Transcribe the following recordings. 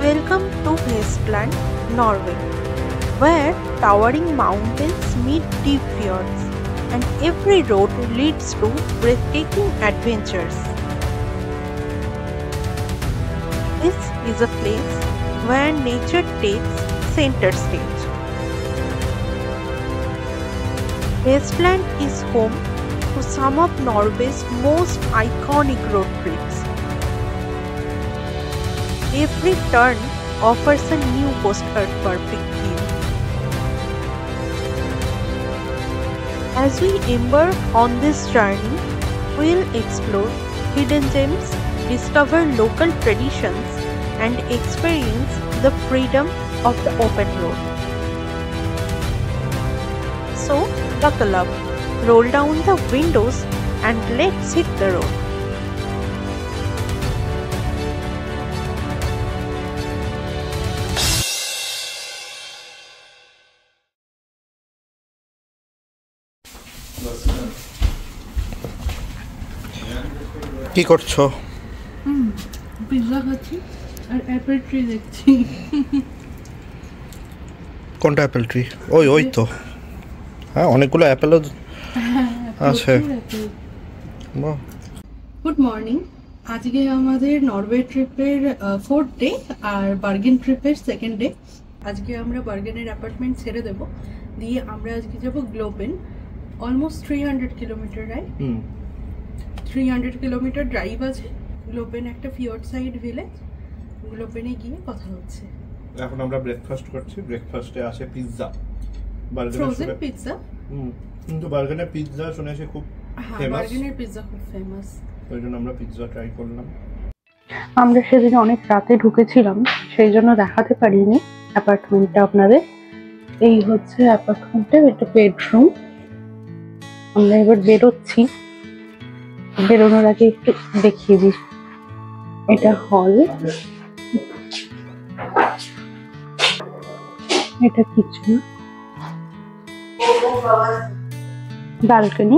Welcome to Vestland, Norway, where towering mountains meet deep fjords, and every road leads to breathtaking adventures. This is a place where nature takes center stage. Vestland is home to some of Norway's most iconic road trips. Every turn offers a new postcard perfect view. As we embark on this journey, we'll explore hidden gems, discover local traditions, and experience the freedom of the open road. So, buckle up, roll down the windows, and let's hit the road. কি করছো? Pizza খাচ্ছি আর Apple tree দেখছি। কোনটা Apple tree? ওই তো, হ্যাঁ অনেকগুলো অ্যাপেলও আছে। Good morning. আজকে আমাদের নরওয়ে ট্রিপের 4th ডে আর বার্গেন ট্রিপের 2nd ডে। আজকে আমরা বার্গেনের অ্যাপার্টমেন্ট ছেড়ে দেব, দিয়ে আমরা আজকে যাব গ্লোবেন। Almost 300 kilometre, right? 300 kilometre drive আছে। গ্লোবেন একটা ফিয়র্ড সাইড ভিলেজ। গ্লোবেনে গিয়ে কথা হচ্ছে। এখন আমরা ব্রেকফাস্ট করছি। ব্রেকফাস্টে আছে পিৎজা, ফ্রোজেন পিৎজা। কিন্তু বার্গেনের পিৎজা শুনেছি খুব ফেমাস। বার্গেনের পিৎজা খুব ফেমাস, ওই জন্য আমরা পিৎজা ট্রাই করলাম। আমরা সেদিন অনেক রাতে ঢুকেছিলাম, সেই জন্য দেখাতে পারিনি অ্যাপার্টমেন্টটা আপনাদের। এই হচ্ছে অ্যাপার্টমেন্টের একটা বেডরুম। আমরা এবার বেরোচ্ছি। বেরোনোর আগে একটু দেখিয়ে দিই, এটা হল, এটা কিচেন, ব্যালকনি।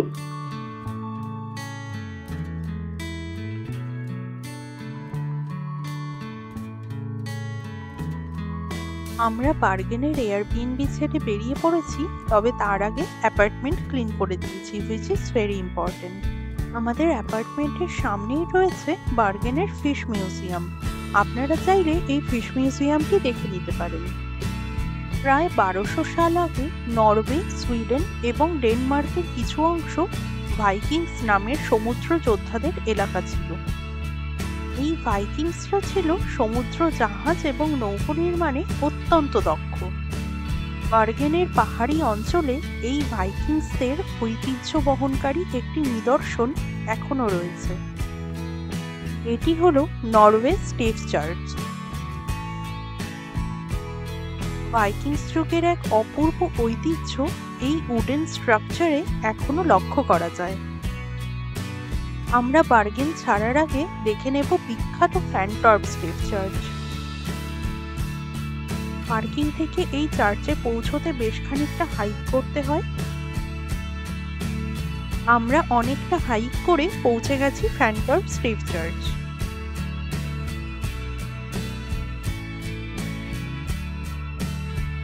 আমরা বার্গেনের এয়ারবিএনবি ছেড়ে বেরিয়ে পড়েছি, তবে তার আগে অ্যাপার্টমেন্ট ক্লিন করে দিয়েছি, হুইচ ইজ ভেরি ইম্পর্টেন্ট। আমাদের অ্যাপার্টমেন্টের সামনেই রয়েছে বার্গেনের ফিশ মিউজিয়াম। আপনারা চাইলে এই ফিশ মিউজিয়ামটি দেখে নিতে পারেন। প্রায় 1200 সাল আগে নরওয়ে, সুইডেন এবং ডেনমার্কের কিছু অংশ ভাইকিংস নামের সমুদ্র যোদ্ধাদের এলাকা ছিল। এই ভাইকিংসরা ছিল সমুদ্র জাহাজ এবং নৌকো নির্মাণে অত্যন্ত দক্ষ। বার্গেনের পাহাড়ি অঞ্চলে এই ভাইকিংসদের ঐতিহ্য বহনকারী একটি নিদর্শন এখনো রয়েছে। এটি হলো নরওয়ে স্টেভ চার্চ। ভাইকিংস যুগের এক অপূর্ব ঐতিহ্য এই উডেন স্ট্রাকচারে এখনো লক্ষ্য করা যায়। আমরা বার্গেন ছাড়ার আগে দেখে নেব বিখ্যাত ফ্যানটর্প স্টেভ চার্চ। পার্কিং থেকে এই চার্চে পৌঁছতে বেশ খানিকটা হাইক করতে হয়। আমরা অনেকটা হাইক করে পৌঁছে গেছি ফ্যানটর্প স্টেভ চার্চ।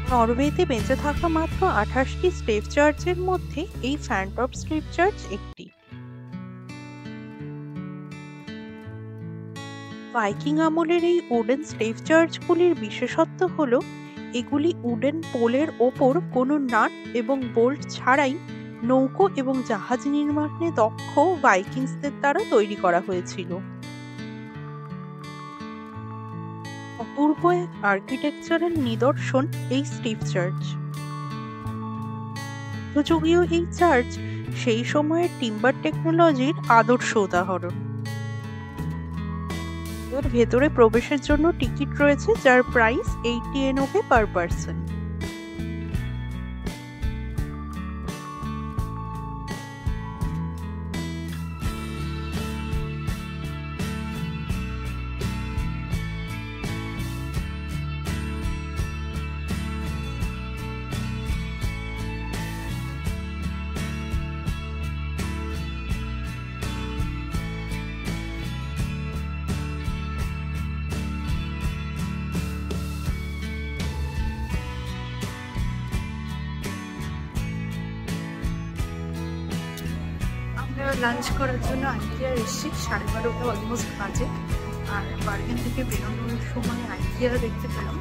নরওয়েতে বেঁচে থাকা মাত্র 28টি স্টেভ চার্চের মধ্যে এই ফ্যানটর্প স্টেভ চার্চ একটি। ভাইকিং আমলের এই উডেন স্টেভ চার্চগুলির বিশেষত্ব হলো এগুলি উডেন পোলের ওপর কোনো নাট এবং বোল্ট ছাড়াই নৌকো এবং জাহাজ নির্মাণে দক্ষ ভাইকিংসদের দ্বারা তৈরি করা হয়েছিল। অপূর্ব এক আর্কিটেকচারাল নিদর্শন এই স্টেভ চার্চ। মধ্যযুগীয় এই চার্চ সেই সময়ের টিম্বার টেকনোলজির আদর্শ উদাহরণ। এর ভেতরে প্রবেশের জন্য টিকিট রয়েছে, যার price 80 NOK per person. Lunch করার জন্য আইকিয়া এসেছি, 12:30 অলমোস্ট বাজে। আর বার্গেন থেকে বেরোনোর সময় আইকিয়া দেখতে পেলাম,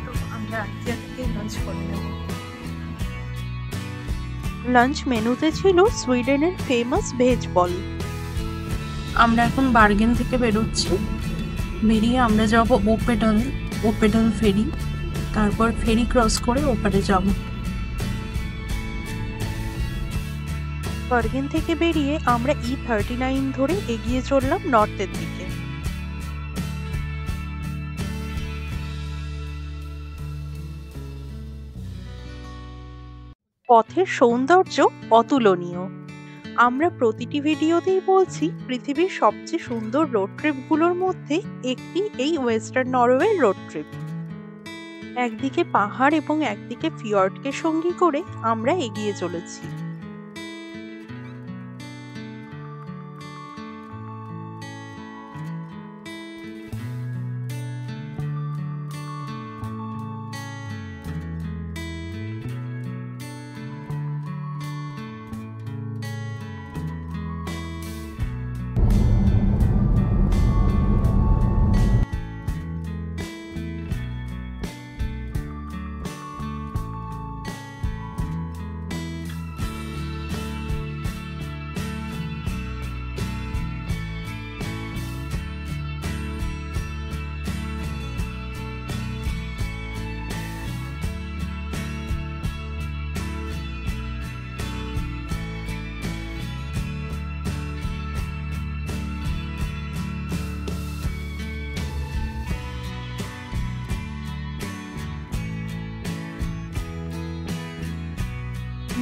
তো আমরা আইকিয়া থেকে লাঞ্চ করে নেব। লাঞ্চ মেনুতে ছিল সুইডেনের ফেমাস ভেজ বল। আমরা এখন বার্গেন থেকে বেরোচ্ছি, বেরিয়ে আমরা যাব ওপেডাল ফেরি, তারপর ফেরি ক্রস করে ওপারে যাব। বার্গেন থেকে বেরিয়ে আমরা E39 ধরে এগিয়ে চললাম নর্থের দিকে। পথের সৌন্দর্য অতুলনীয়। আমরা প্রতিটি ভিডিওতেই বলছি পৃথিবীর সবচেয়ে সুন্দর রোড ট্রিপগুলোর মধ্যে একটি এই ওয়েস্টার্ন নরওয়ে রোড ট্রিপ। একদিকে পাহাড় এবং একদিকে ফিয়র্ডকে সঙ্গী করে আমরা এগিয়ে চলেছি।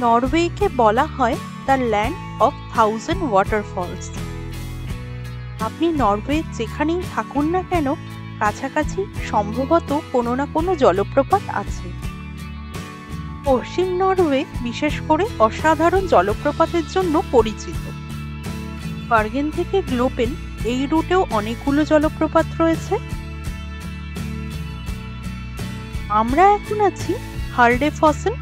নরওয়েকে বলা হয় দ্য ল্যান্ড অফ 1000 ওয়াটারফলস। আপনি নরওয়ের যেখানেই থাকুন না কেন, কাছাকাছি সম্ভবত কোনো না কোনো জলপ্রপাত আছে। পশ্চিম নরওয়ে বিশেষ করে অসাধারণ জলপ্রপাতের জন্য পরিচিত। বার্গেন থেকে গ্লোবেন এই রুটেও অনেকগুলো জলপ্রপাত রয়েছে। আমরা এখন আছি হার্ডেফসেন,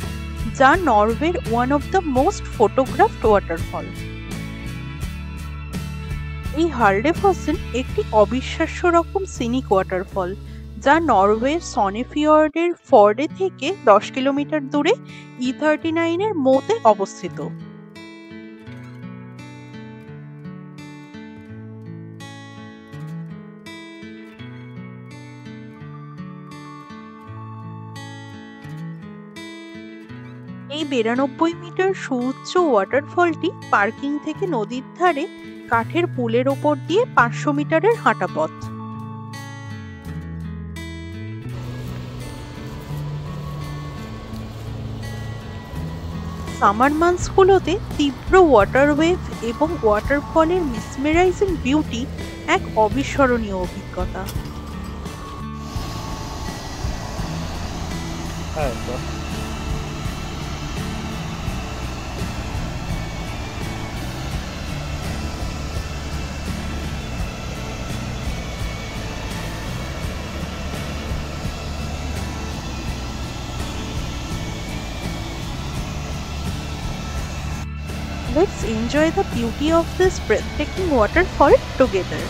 যা নরওয়ের one of the most photographed waterfall. এই হার্ডেফসেন একটি অবিশ্বাস্য রকম সিনিক ওয়াটারফল, যা নরওয়ের সনেফিয়র্ডের ফর্ডে থেকে 10 কিলোমিটার দূরে E39 এর মোতে অবস্থিত। এই 92 মিটার সুউচ্চ ওয়াটারফলটি পার্কিং থেকে নদীর ধারে কাঠের পুলের ওপর দিয়ে 500 মিটারের হাঁটা পথ। সামার মান্থসগুলোতে তীব্র ওয়াটার ওয়েভ এবং ওয়াটারফলের মেসমেরাইজিং বিউটি এক অবিস্মরণীয় অভিজ্ঞতা। Let's enjoy the beauty of this breathtaking waterfall together.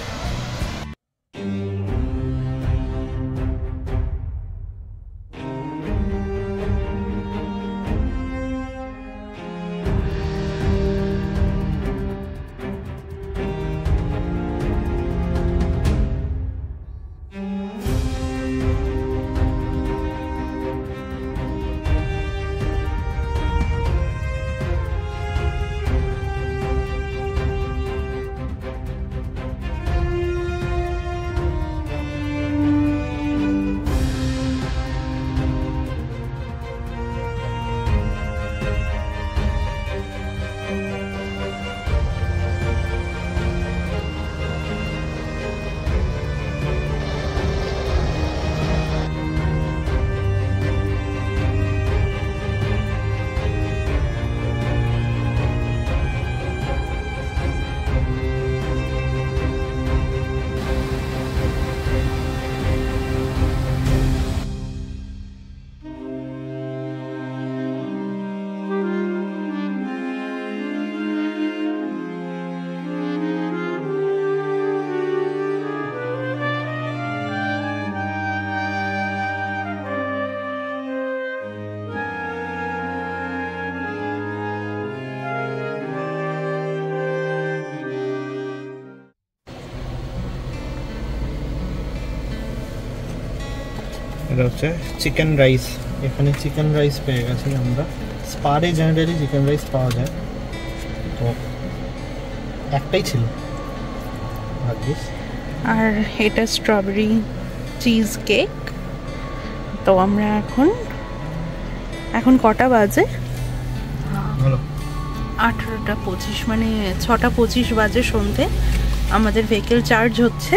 এটা হচ্ছে চিকেন রাইস। এখানে চিকেন রাইস পেয়ে গেছি আমরা। স্পারে জেনারেলি চিকেন রাইস পাওয়া যায়, তো একটাই ছিল ভাগ্যিস। আর এটা স্ট্রবেরি চিজ কেক। তো আমরা এখন কটা বাজে? ভালো 8:25, মানে 6:25 বাজে সন্ধে। আমাদের ভেহিকেল চার্জ হচ্ছে,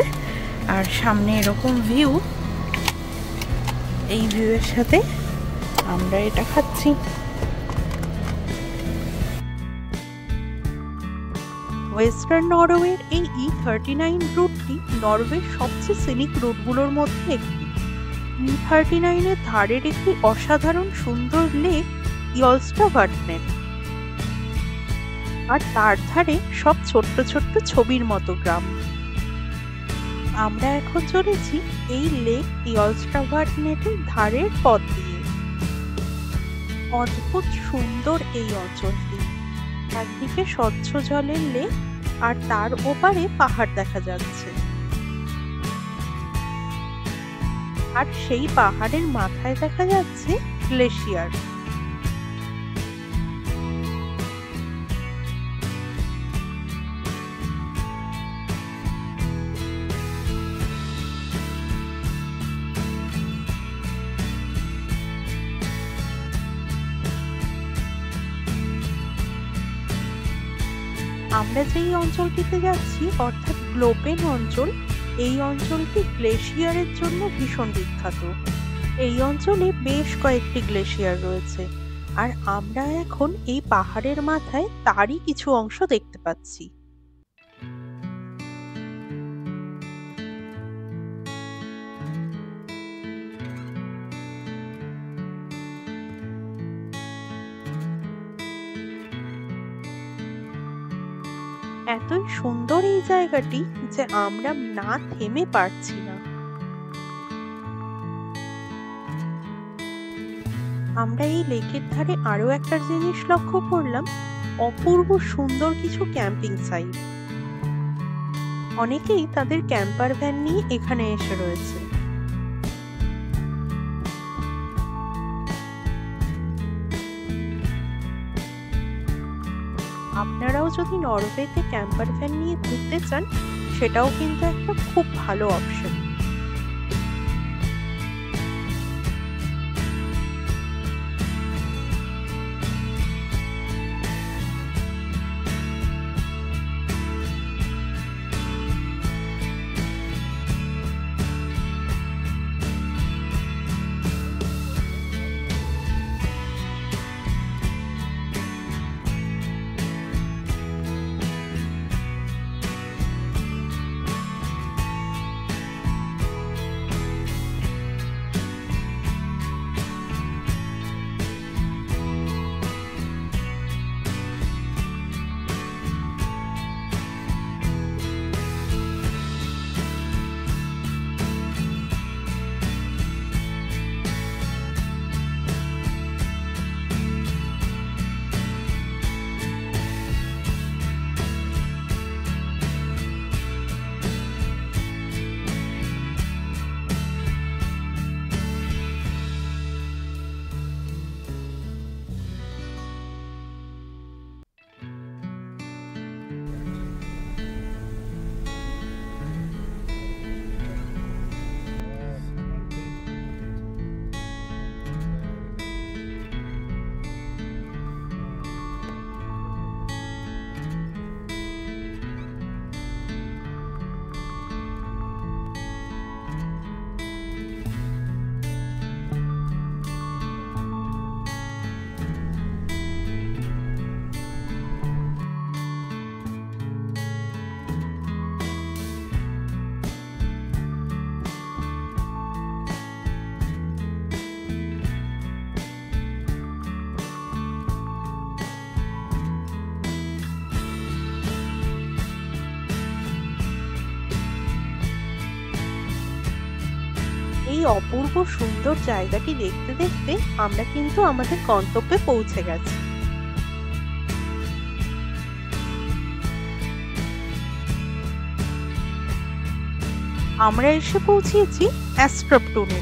আর সামনে এরকম ভিউ। এই ভিউয়ের সাথে আমরা এটা খাচ্ছি। ওয়েস্টার্ন নরওয়ের এই E39 রুটটি নরওয়ের সবচেয়ে সিনিক রুটগুলোর মধ্যে একটি। E39 এর ধারের একটি অসাধারণ সুন্দর লেক ইয়লস্টাভাটনেট, আর তার ধারে সব ছোট্ট ছোট্ট ছবির মতো গ্রাম। আমরা এখন চলেছি এই লেক ইয়লস্টাভাটনেটের ধারের পথ দিয়ে। অদ্ভুত সুন্দর এই অঞ্চলটি। একদিকে স্বচ্ছ জলের লেক, আর তার ওপারে পাহাড় দেখা যাচ্ছে। আর সেই পাহাড়ের মাথায় দেখা যাচ্ছে গ্লেশিয়ার। আমরা যেই অঞ্চলটিতে যাচ্ছি, অর্থাৎ গ্লোবেন অঞ্চল, এই অঞ্চলটি গ্লেশিয়ারের জন্য ভীষণ বিখ্যাত। এই অঞ্চলে বেশ কয়েকটি গ্লেশিয়ার রয়েছে, আর আমরা এখন এই পাহাড়ের মাথায় তারই কিছু অংশ দেখতে পাচ্ছি। এতই সুন্দর এই জায়গাটি যে আমরা না থেমে পারছি না। আমরা এই লেকের ধারে আরো একটা জিনিস লক্ষ্য করলাম, অপূর্ব সুন্দর কিছু ক্যাম্পিং সাইট। অনেকেই তাদের ক্যাম্পার ভ্যান নিয়ে এখানে এসে রয়েছে। আপনারাও যদি নরওয়েতে ক্যাম্পার ভ্যান নিয়ে ঘুরতে চান, সেটাও কিন্তু একটা খুব ভালো অপশন। এই অপূর্ব সুন্দর জায়গাটি দেখতে দেখতে আমরা কিন্তু আমাদের গন্তব্যে পৌঁছে গেছি। আমরা এসে পৌঁছেছি অ্যাস্ট্রপটুনে,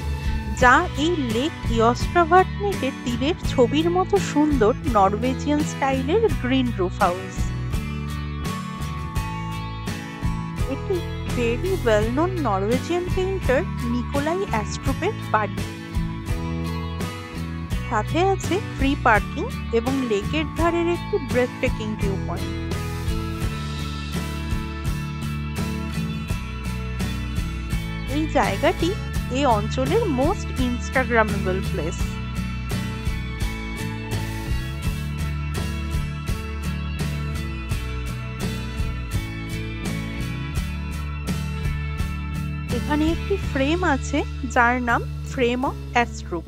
যা এই লেক ইয়স্ট্রাভার্টনেকের তীরের ছবির মতো সুন্দর নরওয়েজিয়ান স্টাইলের গ্রিন রুফ হাউস। এটি very well known Norwegian painter Nikolai অ্যাস্ট্রুপের বাড়ি। সাথে আছে ফ্রি পার্কিং এবং লেকের ধারের একটি ব্রেথটেকিং ভিউ পয়েন্ট। এই জায়গাটি এই অঞ্চলের মোস্ট ইনস্টাগ্রামেবল প্লেস। এখানে একটি ফ্রেম আছে যার নাম ফ্রেম অফ অ্যাস্ট্রুপ,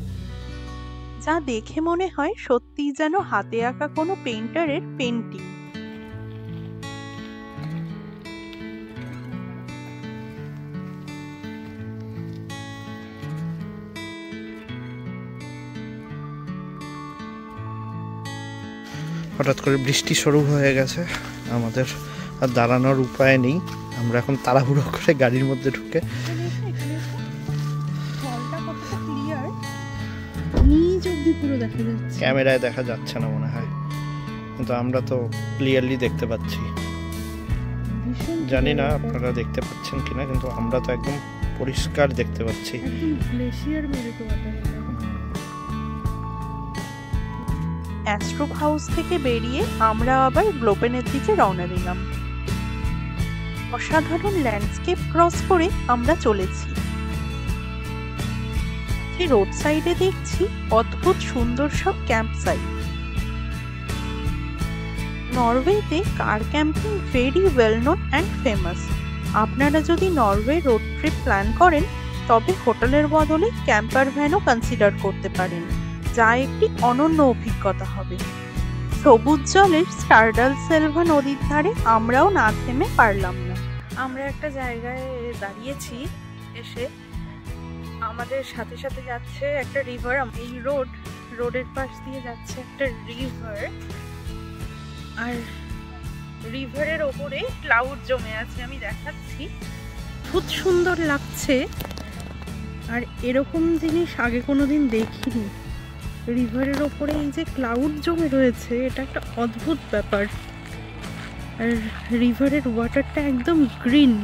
যা দেখে মনে হয় সত্যিই যেন হাতে আঁকা কোনো পেইন্টারের পেন্টিং। হঠাৎ করে বৃষ্টি শুরু হয়ে গেছে, আমাদের আর দাঁড়ানোর উপায় নেই। আমরা এখন তাড়াহুড়ো করে গাড়ির মধ্যে ঢুকে ক্যামেরায় দেখা যাচ্ছে না মনে হয়, কিন্তু আমরা তো ক্লিয়ারলি দেখতে পাচ্ছি। জানি না আপনারা দেখতে পাচ্ছেন কিনা, কিন্তু আমরা তো একদম পরিষ্কার দেখতে পাচ্ছি। অ্যাস্ট্রুপ হাউস থেকে বেরিয়ে আমরা আবার গ্লোবেনের দিকে রওনা দিলাম। অসাধারণ ল্যান্ডস্কেপ ক্রস করে আমরা চলেছি। রোড সাইডে দেখছি অদ্ভুত সুন্দর সব ক্যাম্প সাইট। নরওয়েতে car camping very well known and famous. আপনারা যদি নরওয়ে রোড ট্রিপ প্ল্যান করেন তবে হোটেলের বদলে ক্যাম্পার ভ্যানও কনসিডার করতে পারেন, যা একটি অনন্য অভিজ্ঞতা হবে। সবুজ জলের স্টারডালসেলভা নদীর ধারে আমরাও না থেমে পারলাম না। আমরা একটা জায়গায় দাঁড়িয়েছি, এসে আমাদের সাথে সাথে যাচ্ছে একটা রিভার। এই রোডের পাশ দিয়ে যাচ্ছে একটা রিভার, আর রিভারের ওপরে ক্লাউড জমে আছে। আমি দেখাচ্ছি, খুব সুন্দর লাগছে। আর এরকম জিনিস আগে কোনোদিন দেখিনি। রিভারের ওপরে এই যে ক্লাউড জমে রয়েছে, এটা একটা অদ্ভুত ব্যাপার। আর রিভারের ওয়াটারটা একদম গ্রিন।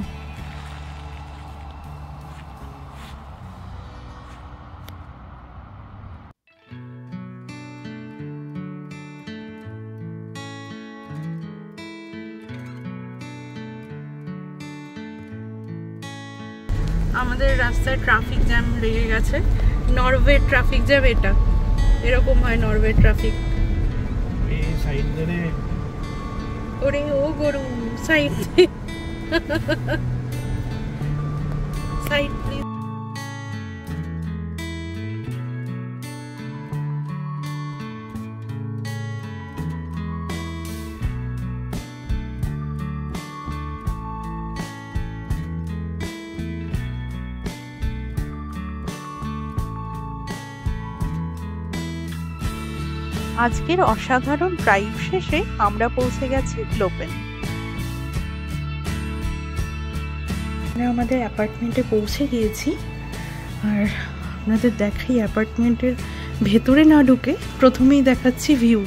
আমাদের রাস্তায় ট্রাফিক জ্যাম লেগে গেছে। নরওয়ে ট্রাফিক জ্যাম এটা, এরকম হয় নরওয়ে ট্রাফিক। এই সাইড ধরে ওরে ও গরু, সাইড সাইড প্লিজ। আজকের অসাধারণ ড্রাইভ শেষে আমরা পৌঁছে গেছি গ্লোবেন। আমাদের অ্যাপার্টমেন্টে পৌঁছে গিয়েছি, আর আপনাদের দেখাই অ্যাপার্টমেন্টের ভেতরে না ঢুকে প্রথমেই দেখাচ্ছি ভিউ।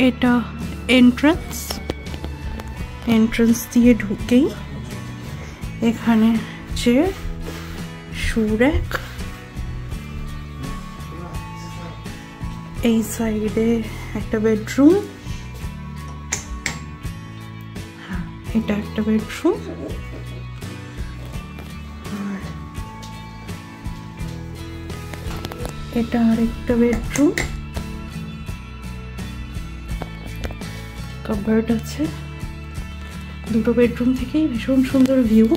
এটা এন্ট্রান্স দিয়ে ঢুকেই এখানে চেয়ার, শু র্যাক, এই সাইডে একটা বেডরুম, এটা একটা বেডরুম, আর এটা আরেকটা বেডরুম। কাবার্ড আছে। দুটো বেডরুম থেকেই ভীষণ সুন্দর view.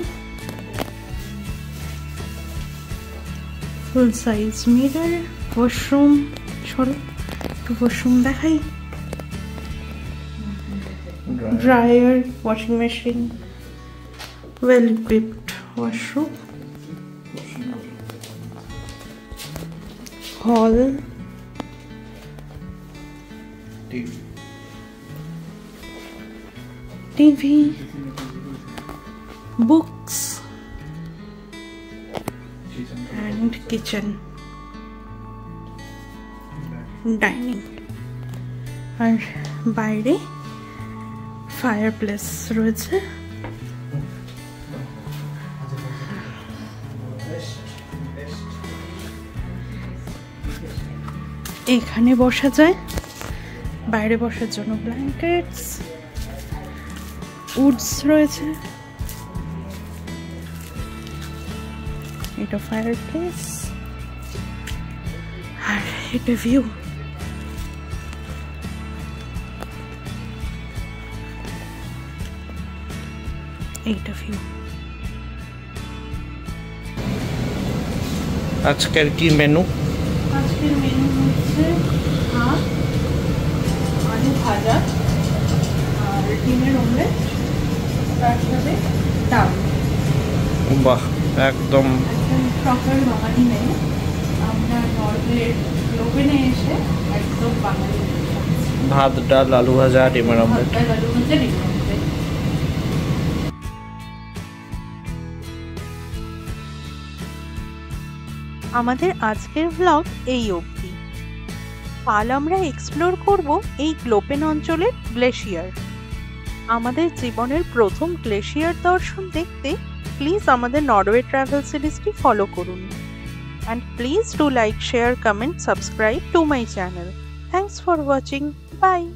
Full size mirror, washroom. সরো একটু ওয়াশরুম দেখাই। Dryer, washing machine, well equipped washroom, hall, TV, books, and kitchen, dining, আর বাইরে ফায়ার প্লেস রয়েছে। এখানে বসা যায়, বাইরে বসার জন্য ব্ল্যাঙ্কেটস, উডস রয়েছে। এটা ফায়ার প্লেস, আর এটা ভিউ। এইটা ভিউ। আজকের কি মেনু? আজকের মেনু হচ্ছে ভাত, আলু ভাজা আর ডিমের অমলেট, তার সাথে ডাল। বাহ, একদম প্রপার বাঙালি মেনু। আমরা নরওয়ের গ্লোবেনে এসে একদম বাঙালি ভাত, ডাল, আলু ভাজা, ডিমের অমলেট। ভাত, ডাল, আলু ভাজা, ডিমের অমলেট। আমাদের আজকের ব্লগ এই অবধি। কাল আমরা এক্সপ্লোর করব এই গ্লোপেন অঞ্চলের গ্লেশিয়ার। আমাদের জীবনের প্রথম গ্লেশিয়ার দর্শন দেখতে প্লিজ আমাদের নরওয়ে ট্রাভেল সিরিজটি ফলো করুন। And please do like, share, comment, subscribe to my channel. Thanks for watching. Bye.